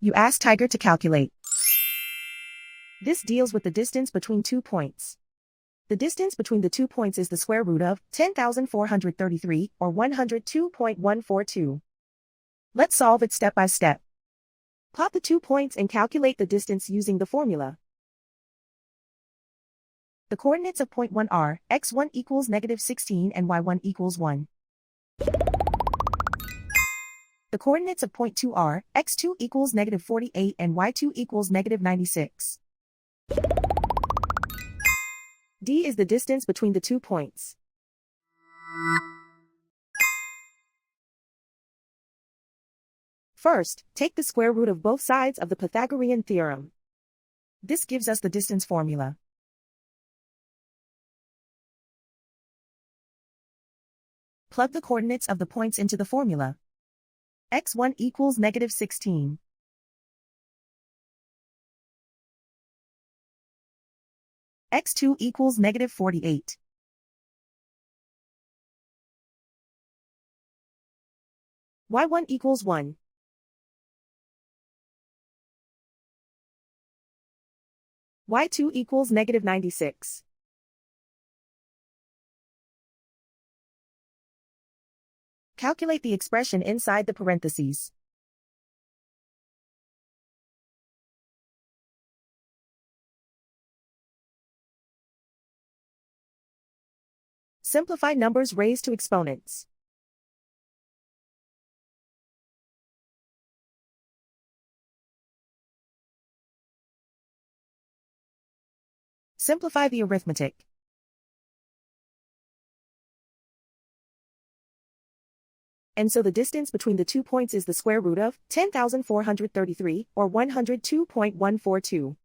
You ask Tiger to calculate. This deals with the distance between 2 points. The distance between the 2 points is the square root of 10,433, or 102.142. Let's solve it step by step. Plot the 2 points and calculate the distance using the formula. The coordinates of point 1 are x1 equals -16 and y1 equals 1. The coordinates of point 2 are x2 equals -48 and y2 equals -96. D is the distance between the 2 points. First, take the square root of both sides of the Pythagorean theorem. This gives us the distance formula. Plug the coordinates of the points into the formula. x1 equals -16. x2 equals -48. y1 equals 1. y2 equals -96. Calculate the expression inside the parentheses. Simplify numbers raised to exponents. Simplify the arithmetic. And so the distance between the 2 points is the square root of 10,433, or 102.142.